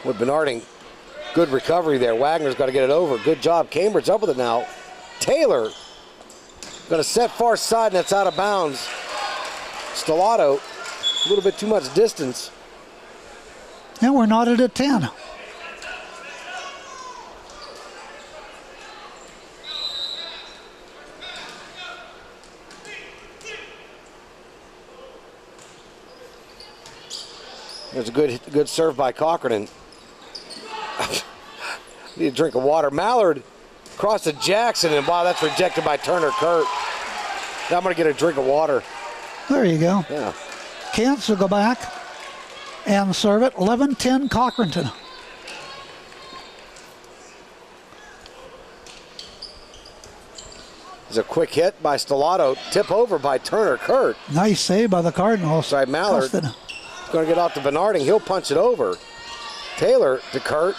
With Bernarding, good recovery there. Wagner's got to get it over. Good job. Cambridge up with it now. Taylor going to set far side, and it's out of bounds. Stellato, a little bit too much distance. And we're knotted at 10. There's a good serve by Cochran. Need a drink of water. Mallard across to Jackson, and wow, that's rejected by Turner Kurt. Now I'm going to get a drink of water. There you go. Yeah. Kentz will go back and serve it. 11-10 Cochranton. There's a quick hit by Stellato. Tip over by Turner Kurt. Nice save by the Cardinals. Sorry, Mallard. Custon. Going to get off to Bernarding. He'll punch it over. Taylor to Kurt.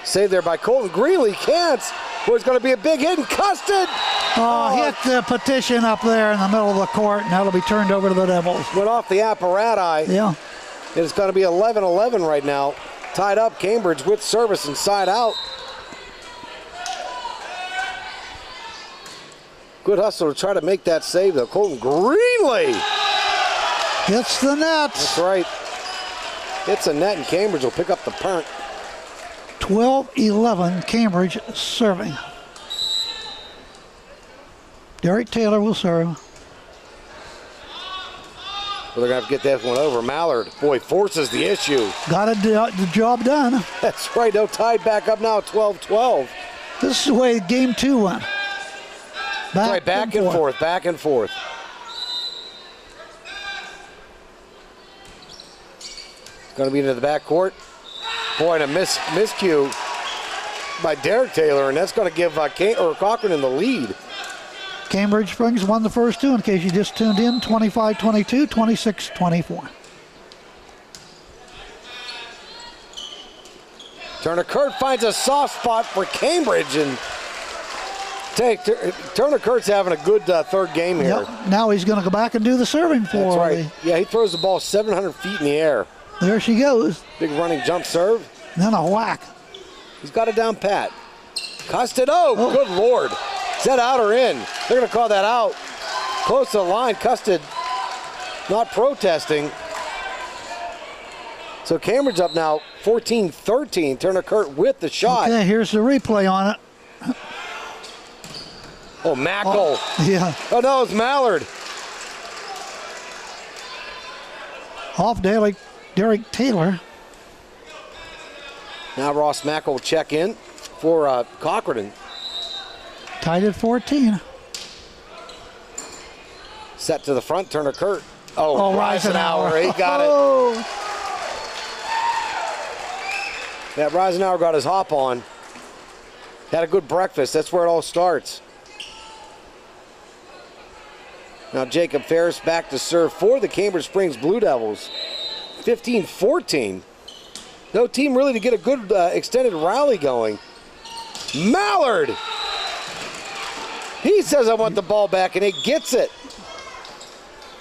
Saved there by Colton Greenlee. Can't. There's going to be a big hit, and Custon. Hit the petition up there in the middle of the court, and that'll be turned over to the Devils. Went off the apparati. Yeah. It's going to be 11-11 right now. Tied up, Cambridge with service inside out. Good hustle to try to make that save, though. Colton Greenlee. Hits the net. That's right. Hits a net, and Cambridge will pick up the punt. 12-11 Cambridge serving. Derek Taylor will serve. Well, they're going to have to get that one over. Mallard, boy, forces the issue. Got the job done. That's right. They'll tie back up now, 12-12. This is the way game 2 went. Back and forth, back and forth. Going to be into the back court. Boy, and a miscue by Derek Taylor, and that's going to give Cochran in the lead. Cambridge Springs won the first 2 in case you just tuned in, 25-22, 26-24. Turner Kurt finds a soft spot for Cambridge, and Turner Kurt's having a good third game here. Yep. Now he's going to go back and do the serving for That's right. Yeah, he throws the ball 700 feet in the air. There she goes. Big running jump serve. And then a whack. He's got it down pat. Custon, good Lord. Is that out or in? They're going to call that out. Close to the line. Custon not protesting. So Cambridge up now 14-13. Turner Kurt with the shot. Okay, here's the replay on it. Oh, Mackel. Yeah. Oh, no, it's Mallard. Off Derek Taylor. Now Ross Mackel will check in for Cochran. Tied at 14. Set to the front, Turner Kurt. Oh, Reisenauer. He got it. That Reisenauer got his hop on. Had a good breakfast. That's where it all starts. Now Jacob Ferris back to serve for the Cambridge Springs Blue Devils. 15-14. No team really to get a good extended rally going. Mallard! He says, I want the ball back, and it gets it.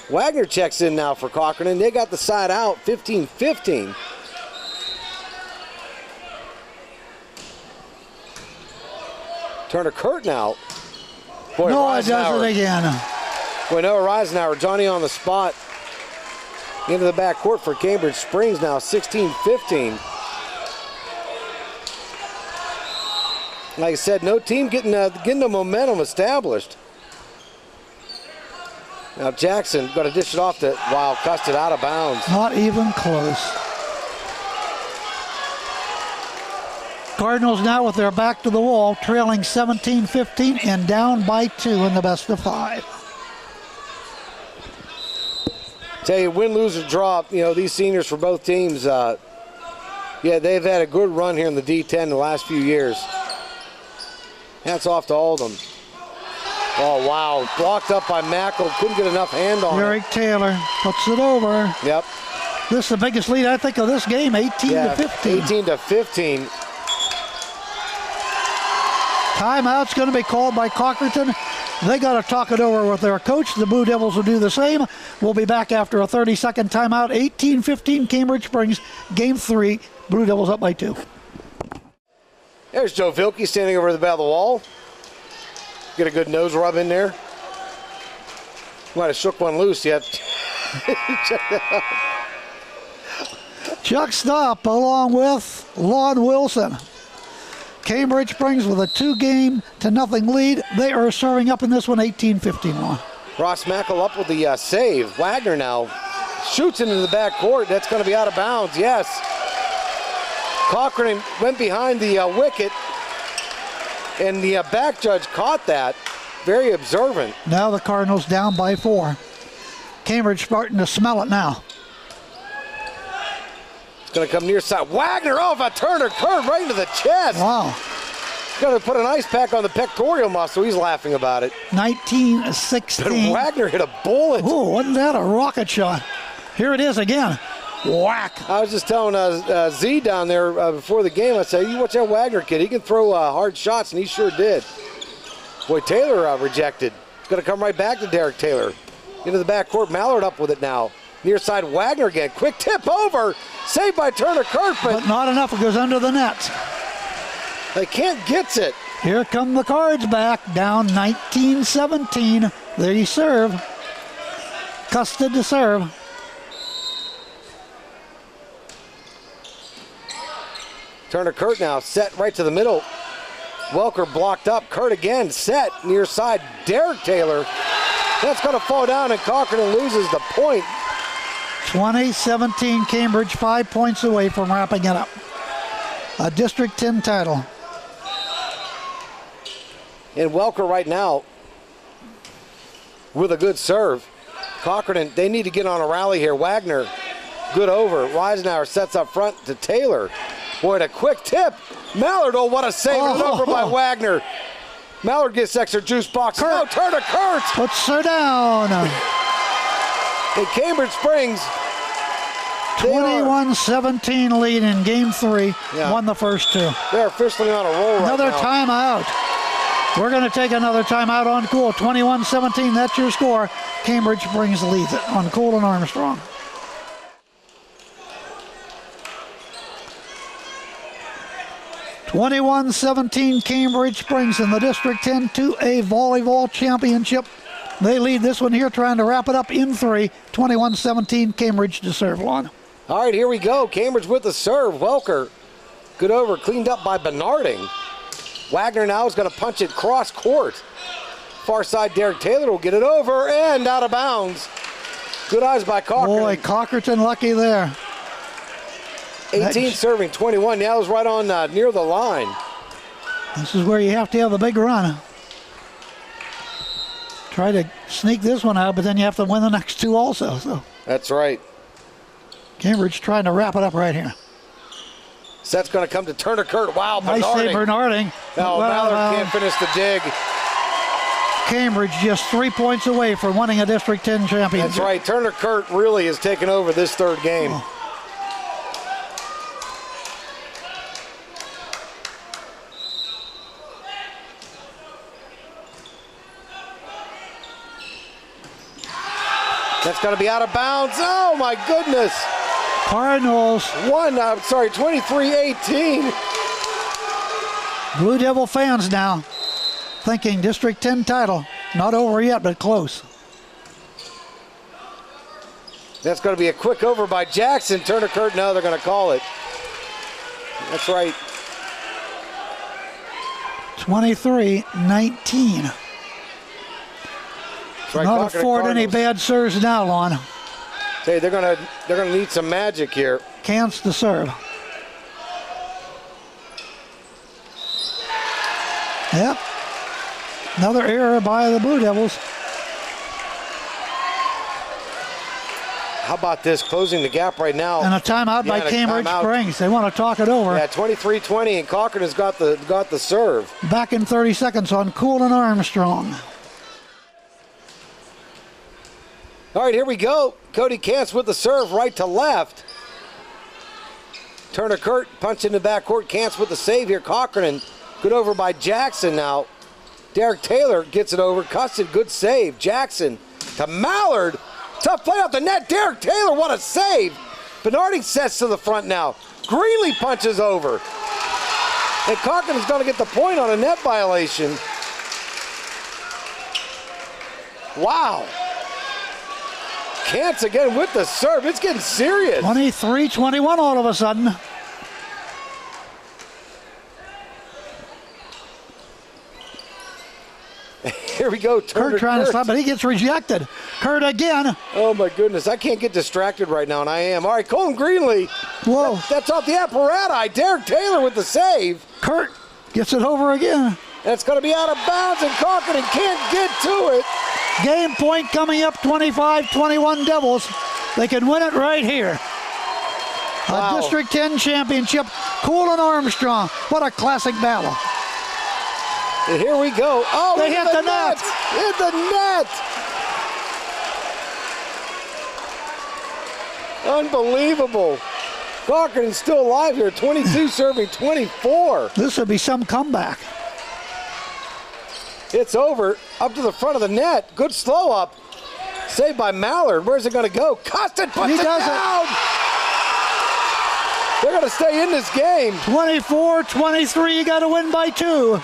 Wagner checks in now for Cochran, and they got the side out, 15-15. Turner Curtin out. Boy, Noah does it again. Boy, Noah Reisenauer, Johnny on the spot. Into the back court for Cambridge Springs now, 16-15. Like I said, no team getting the momentum established. Now Jackson got to dish it off to Wow, cussed it out of bounds. Not even close. Cardinals now with their back to the wall, trailing 17-15 and down by 2 in the best of 5. Tell you, win, lose, or draw, these seniors for both teams, they've had a good run here in the D10 the last few years. Hats off to all of them. Oh, wow. Blocked up by Mackel. Couldn't get enough hand on Derek Taylor puts it over. Yep. This is the biggest lead, I think, of this game, 18-15. 18-15. Timeout's going to be called by Cochranton. They got to talk it over with their coach. The Blue Devils will do the same. We'll be back after a 30-second timeout. 18-15 Cambridge Springs, Game 3. Blue Devils up by 2. There's Joe Vilke standing over the back of the wall. Get a good nose rub in there. Might have shook one loose yet. Check that out. Chuck Stopp along with Lon Wilson. Cambridge Springs with a 2-0 lead. They are serving up in this one 18-15. Ross Mackel up with the save. Wagner now shoots into the back court. That's going to be out of bounds. Yes. Cochran went behind the wicket, and the back judge caught that. Very observant. Now the Cardinals down by 4. Cambridge starting to smell it now. It's going to come near side. Wagner off a Turner curve right into the chest. Wow. Got to put an ice pack on the pectoral muscle. He's laughing about it. 19-16. But Wagner hit a bullet. Oh, wasn't that a rocket shot? Here it is again. Whack. I was just telling Z down there before the game, I said, you watch that Wagner kid. He can throw hard shots, and he sure did. Boy, Taylor rejected. It's going to come right back to Derek Taylor. Into the back court. Mallard up with it now. Near side Wagner again. Quick tip over. Saved by Turner Kurt, but not enough. It goes under the net. They can't get it. Here come the Cards back. Down 19-17. They serve. Custard to serve. Turner Kurt now set right to the middle. Welker blocked up. Kurt again set near side. Derek Taylor. That's going to fall down, and Cochran loses the point. 20-17 Cambridge, 5 points away from wrapping it up. A District 10 title. And Welker right now with a good serve. Cochran, they need to get on a rally here. Wagner, good over. Reisenauer sets up front to Taylor. Boy, a quick tip. Mallard, oh, what a save. It's over by Wagner. Mallard gets extra juice box. No, Turner Kurt puts her down. In Cambridge Springs, 21-17 lead in Game 3. Yeah. Won the first 2. They're officially on a roll another right now. Timeout. We're going to take another timeout on Cool. 21-17, that's your score. Cambridge Springs leads it on Cool and Armstrong. (21-17) Cambridge Springs in the District 10 2A Volleyball Championship. They lead this one here, trying to wrap it up in 3. 21-17 Cambridge to serve, Lon. All right, here we go. Cambridge with the serve. Welker, good over, cleaned up by Bernarding. Wagner now is going to punch it cross court. Far side, Derek Taylor will get it over and out of bounds. Good eyes by Cochran. Boy, Cochran lucky there. 18 serving 21. Now is right on near the line. This is where you have to have the big run. Try to sneak this one out, but then you have to win the next 2 also. So that's right. Cambridge trying to wrap it up right here. Set's going to come to Turner Kurt. Wow, Bernarding. Nice save, Bernarding. No, Mallard can't finish the dig. Cambridge just 3 points away from winning a District 10 championship. That's right. Turner Kurt really has taken over this third game. That's going to be out of bounds. Oh, my goodness. Cardinals. 23-18. Blue Devil fans now thinking District 10 title. Not over yet, but close. That's going to be a quick over by Jackson. Turner Kurt, no, they're going to call it. That's right. 23-19. Right, Not afford any bad serves now, Lon. Hey, they're gonna need some magic here. Cants to serve. Yep. Another error by the Blue Devils. How about this, closing the gap right now? And a timeout by Cambridge Springs. They want to talk it over. Yeah, 23-20, and Cochran has got the serve. Back in 30 seconds on Cool and Armstrong. All right, here we go. Cody Cants with the serve right to left. Turner Kurt punch in the backcourt. Cants with the save here. Cochran and good over by Jackson now. Derek Taylor gets it over. Custard, good save. Jackson to Mallard. Tough play off the net. Derek Taylor, what a save. Bernarding sets to the front now. Greenlee punches over. And Cochran is going to get the point on a net violation. Wow. Cants again with the serve. It's getting serious. 23-21 all of a sudden. Here we go. Kurt trying to stop, but he gets rejected. Kurt again. Oh my goodness, I can't get distracted right now, and I am. All right, Colin Greenlee. Whoa. That's off the apparatus. Derek Taylor with the save. Kurt gets it over again. That's going to be out of bounds, and Cochran can't get to it. Game point coming up, 25-21 Devils. They can win it right here. Wow. A District 10 championship. Cool and Armstrong. What a classic battle. And here we go. Oh, they hit the net. Hit the net. Unbelievable. Cochran's still alive here. 22 serving 24. This would be some comeback. It's over. Up to the front of the net. Good slow up. Saved by Mallard. Where's it going to go? Costin puts it down. They're going to stay in this game. 24-23. You got to win by 2.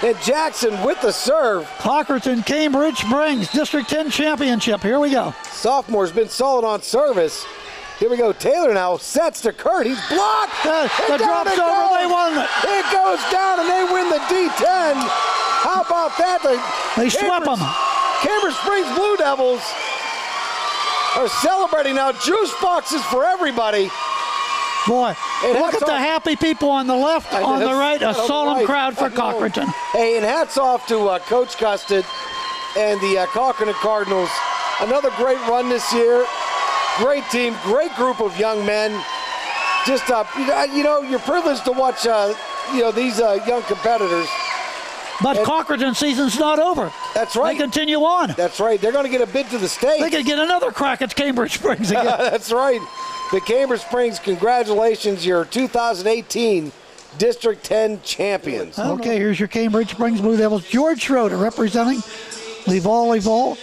And Jackson with the serve. Clockerton Cambridge Springs District 10 championship. Here we go. Sophomore's been solid on service. Here we go. Taylor now sets to Kurt. He's blocked. The drop's over. They won it. It goes down and they win the D10. How about that? They swept them. Cambridge Springs Blue Devils are celebrating now. Juice boxes for everybody. Boy, look at the happy people on the left, on the right, a solemn crowd for Cochran. Hey, and hats off to Coach Custard and the Cochran Cardinals. Another great run this year. Great team, great group of young men. Just, you're privileged to watch, these young competitors. But Cochran's season's not over. That's right. They continue on. That's right. They're going to get a bid to the state. They could get another crack at Cambridge Springs again. That's right. The Cambridge Springs, congratulations, your 2018 District 10 champions. Okay, here's your Cambridge Springs Blue Devils. George Schroeder representing the volleyball.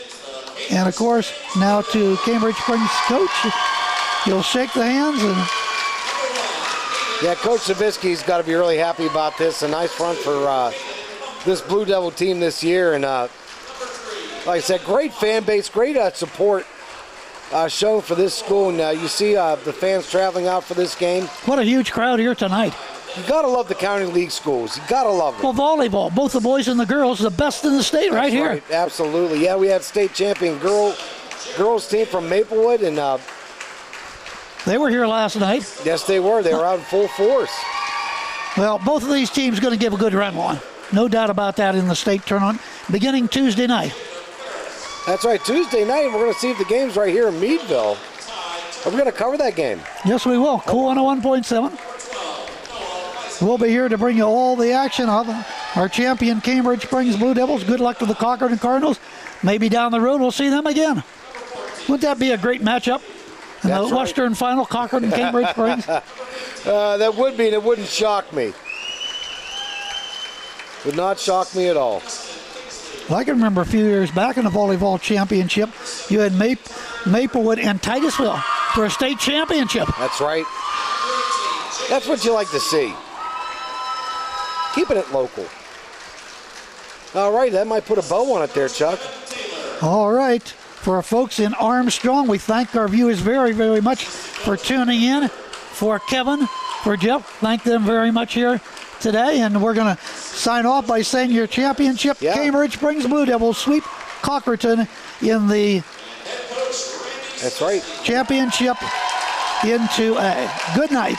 And, of course, now to Cambridge Springs coach. He'll shake the hands. And yeah, Coach Sovisky's got to be really happy about this. A nice run for this Blue Devil team this year. And, like I said, great fan base, great support shown for this school. And you see the fans traveling out for this game. What a huge crowd here tonight. You got to love the county league schools. You got to love them. Well, volleyball, both the boys and the girls, the best in the state. That's right here. Right. Absolutely. Yeah, we had state champion girls team from Maplewood, and they were here last night. Yes, they were. They were out in full force. Well, both of these teams going to give a good run on. No doubt about that in the state tournament, beginning Tuesday night. That's right. Tuesday night, we're going to see if the game's right here in Meadville. Are we going to cover that game? Yes, we will. Cool 101.7. We'll be here to bring you all the action of our champion Cambridge Springs Blue Devils. Good luck to the Cochran Cardinals. Maybe down the road we'll see them again. Wouldn't that be a great matchup? In the Western Final, Cochran and Cambridge Springs? That would be, and it wouldn't shock me. Would not shock me at all. Well, I can remember a few years back in the volleyball championship, you had Maplewood and Titusville for a state championship. That's right. That's what you like to see. Keeping it local. All right, that might put a bow on it there, Chuck. All right. For our folks in Armstrong, we thank our viewers very, very much for tuning in. For Kevin, for Jeff, thank them very much here today. And we're going to sign off by saying your championship, Cambridge Springs Blue Devils sweep Cochraton in the That's right. championship into A. Good night.